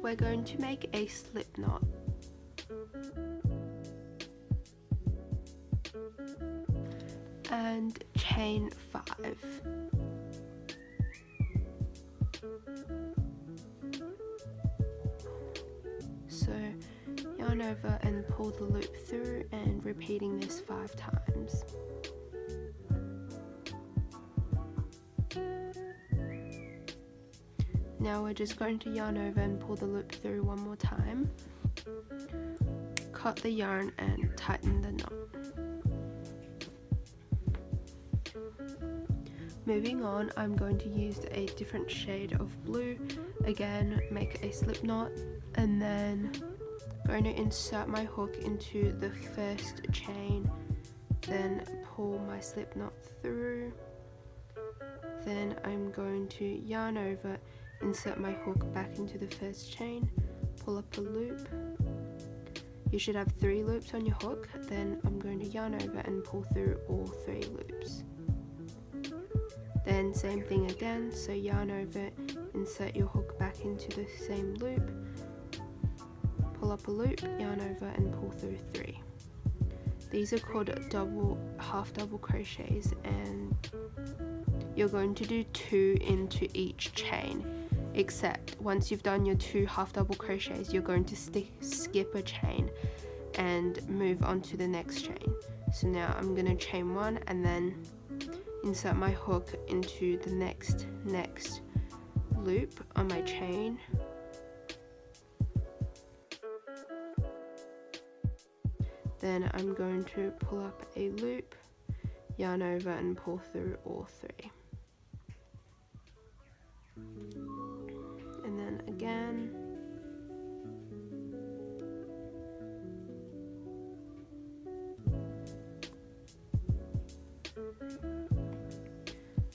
We're going to make a slip knot. And chain 5. So yarn over and pull the loop through, and repeating this 5 times. Now we're just going to yarn over and pull the loop through one more time. Cut the yarn and tighten the knot. Moving on, I'm going to use a different shade of blue. Again, make a slip knot, and then going to insert my hook into the first chain, then pull my slip knot through. Then I'm going to yarn over, insert my hook back into the first chain, pull up a loop. You should have 3 loops on your hook. Then I'm going to yarn over and pull through all 3 loops. Then same thing again, so yarn over, insert your hook back into the same loop, pull up a loop, yarn over and pull through 3. These are called half double crochets, and you're going to do 2 into each chain, except once you've done your 2 half double crochets, you're going to skip a chain and move on to the next chain. So now I'm going to chain 1 and then insert my hook into the next loop on my chain. Then I'm going to pull up a loop, yarn over and pull through all 3. And then again.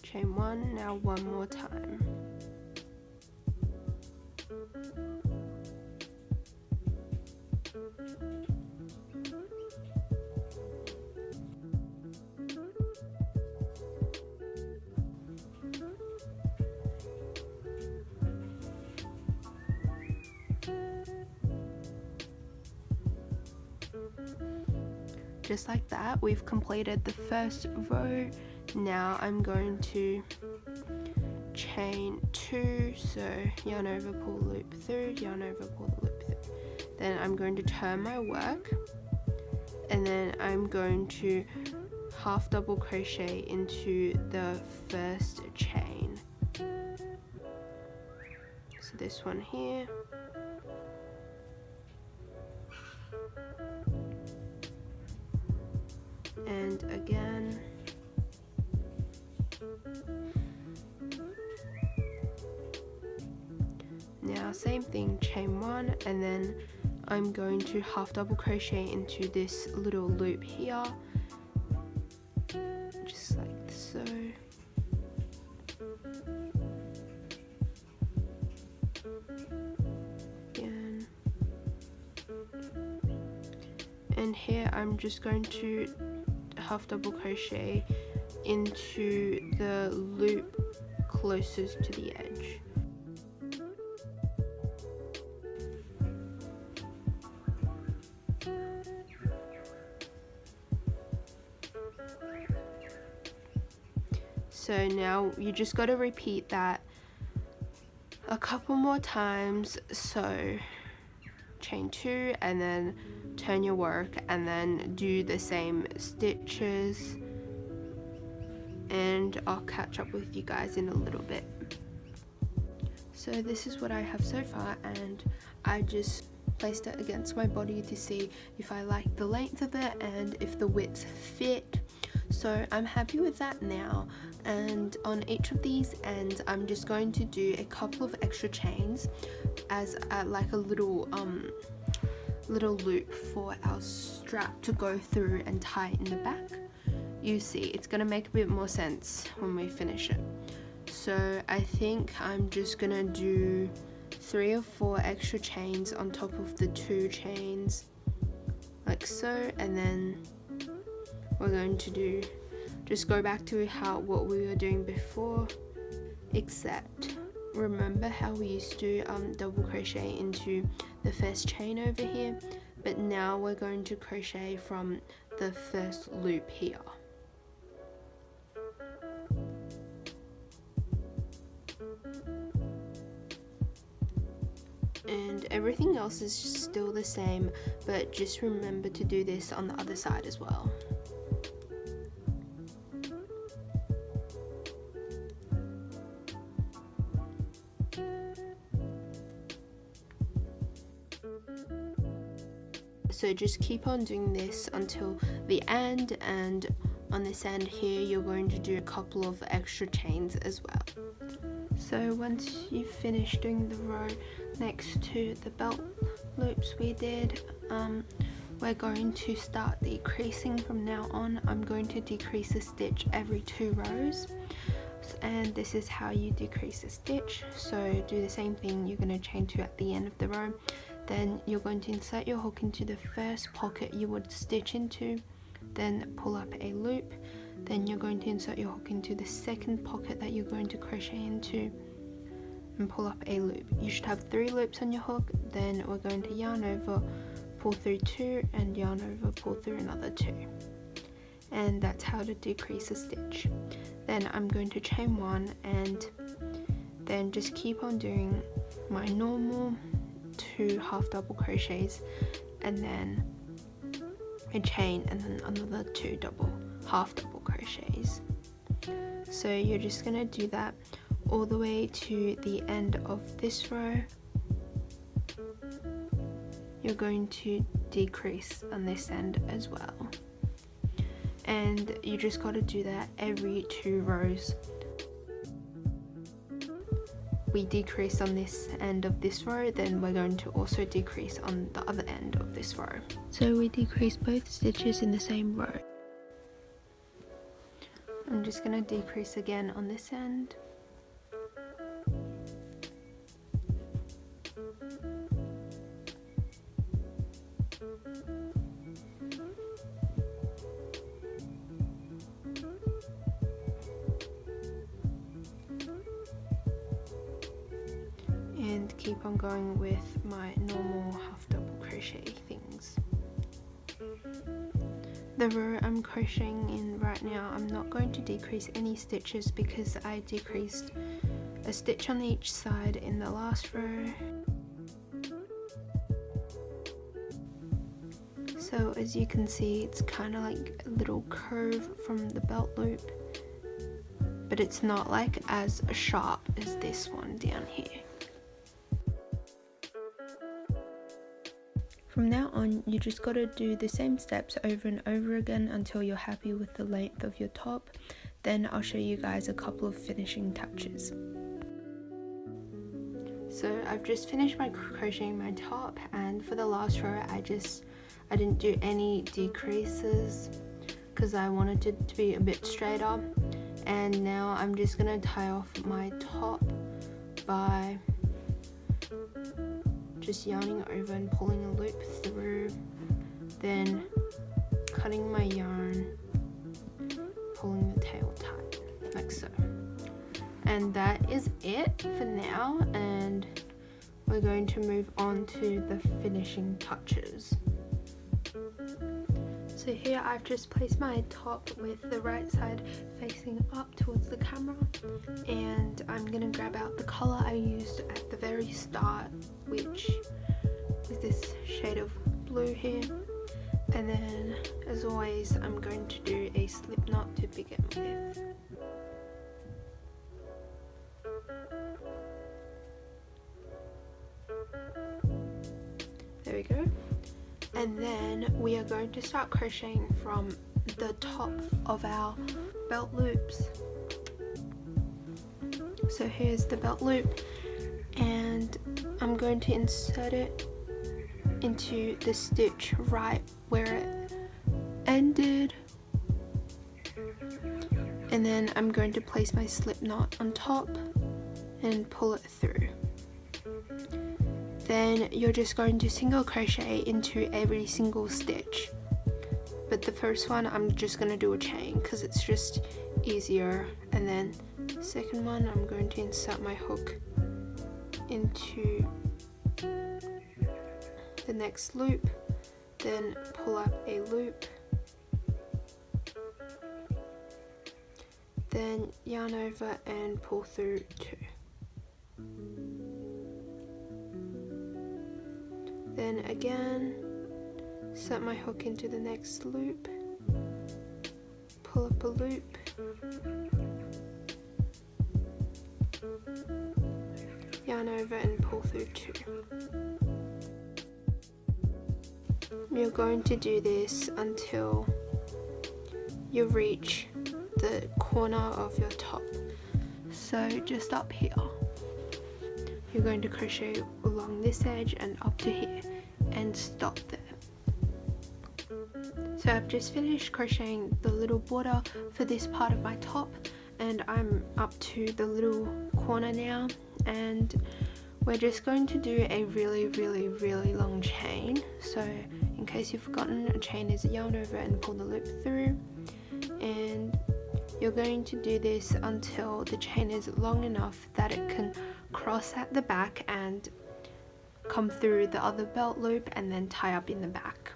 Chain 1, now one more time. Just like that, we've completed the first row. Now I'm going to chain 2, so yarn over, pull loop through, yarn over, pull the loop through. Then I'm going to turn my work, and then I'm going to half double crochet into the first chain. So this one here. And again. Now same thing, chain 1, and then I'm going to half double crochet into this little loop here, just like so. Again. And here I'm just going to half double crochet into the loop closest to the edge. So now you just got to repeat that a couple more times. So chain 2 and then turn your work and then do the same stitches, and I'll catch up with you guys in a little bit. So this is what I have so far, and I just placed it against my body to see if I like the length of it and if the width fit. So I'm happy with that now, and on each of these ends I'm just going to do a couple of extra chains as like a little loop for our strap to go through and tie in the back. You see, it's gonna make a bit more sense when we finish it. So I think I'm just gonna do 3 or 4 extra chains on top of the 2 chains, like so, and then we're going to do just go back to what we were doing before, except remember how we used to double crochet into the first chain over here, but now we're going to crochet from the first loop here. And everything else is still the same, but just remember to do this on the other side as well. So just keep on doing this until the end, and on this end here you're going to do a couple of extra chains as well. So once you've finished doing the row next to the belt loops we did, we're going to start decreasing from now on. I'm going to decrease a stitch every 2 rows, and this is how you decrease a stitch. So do the same thing, you're going to chain 2 at the end of the row, then you're going to insert your hook into the first pocket you would stitch into, then pull up a loop, then you're going to insert your hook into the second pocket that you're going to crochet into and pull up a loop. You should have 3 loops on your hook, then we're going to yarn over, pull through 2, and yarn over, pull through another 2. And that's how to decrease a stitch. Then I'm going to chain 1 and then just keep on doing my normal 2 half double crochets, and then a chain, and then another 2 half double crochets. So you're just going to do that all the way to the end of this row. You're going to decrease on this end as well, and you just got to do that every 2 rows. We decrease on this end of this row, then we're going to also decrease on the other end of this row. So we decrease both stitches in the same row. I'm just going to decrease again on this end. And keep on going with my normal half double crochet things. The row I'm crocheting in right now, I'm not going to decrease any stitches because I decreased a stitch on each side in the last row. So as you can see, it's kind of like a little curve from the belt loop, but it's not like as sharp as this one down here. From now on, you just got to do the same steps over and over again until you're happy with the length of your top. Then I'll show you guys a couple of finishing touches. So I've just finished crocheting my top, and for the last row I didn't do any decreases because I wanted it to be a bit straighter. And now I'm just going to tie off my top by just yarning over and pulling a loop through, then cutting my yarn, pulling the tail tight like so. And that is it for now, and we're going to move on to the finishing touches. So here I've just placed my top with the right side facing up towards the camera, and I'm going to grab out the colour I used at the very start, which is this shade of blue here. And then as always, I'm going to do a slip knot to begin with. There we go. And then we are going to start crocheting from the top of our belt loops. So here's the belt loop, and I'm going to insert it into the stitch right where it ended, and then I'm going to place my slip knot on top and pull it through. Then you're just going to single crochet into every single stitch, but the first one I'm just going to do a chain because it's just easier, and then second one I'm going to insert my hook into the next loop, then pull up a loop, then yarn over and pull through 2. Then again, set my hook into the next loop, pull up a loop, yarn over and pull through 2. You're going to do this until you reach the corner of your top. So just up here, you're going to crochet along this edge and up to here and stop there. So I've just finished crocheting the little border for this part of my top, and I'm up to the little corner now, and we're just going to do a really long chain. So in case you've forgotten, a chain is a yarn over and pull the loop through, and you're going to do this until the chain is long enough that it can cross at the back and come through the other belt loop and then tie up in the back.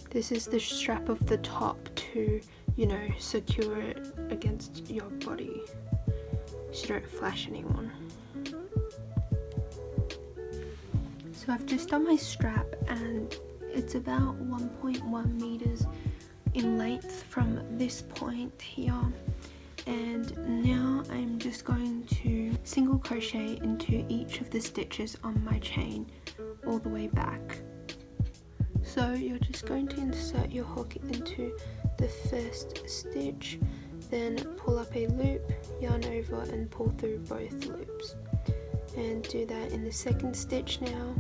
This is the strap of the top to, you know, secure it against your body so you don't flash anyone. So I've just done my strap, and it's about 1.1 meters in length from this point here, and now I'm just going to single crochet into each of the stitches on my chain all the way back. So you're just going to insert your hook into the first stitch, then pull up a loop, yarn over and pull through both loops, and do that in the second stitch now.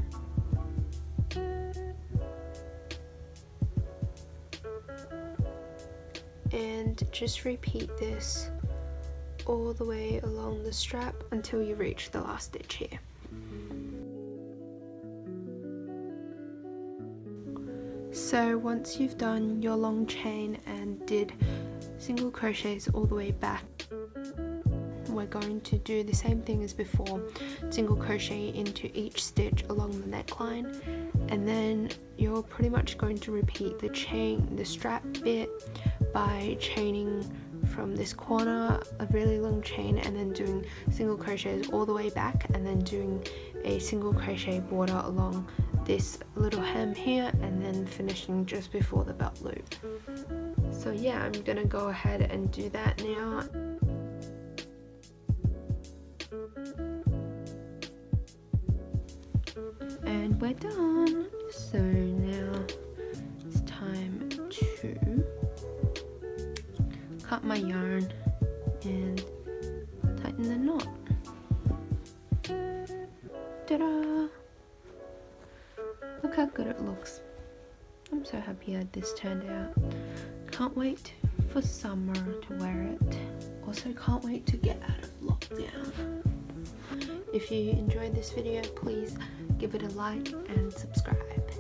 And just repeat this all the way along the strap until you reach the last stitch here. So once you've done your long chain and did single crochets all the way back, we're going to do the same thing as before, single crochet into each stitch along the neckline, and then you're pretty much going to repeat the strap bit by chaining from this corner a really long chain, and then doing single crochets all the way back, and then doing a single crochet border along this little hem here, and then finishing just before the belt loop. So yeah, I'm gonna go ahead and do that now. And we're done. So now it's time to cut my yarn and tighten the knot. Ta-da! Look how good it looks. I'm so happy how this turned out. Can't wait for summer to wear it. Also can't wait to get out of lockdown. If you enjoyed this video, please give it a like and subscribe.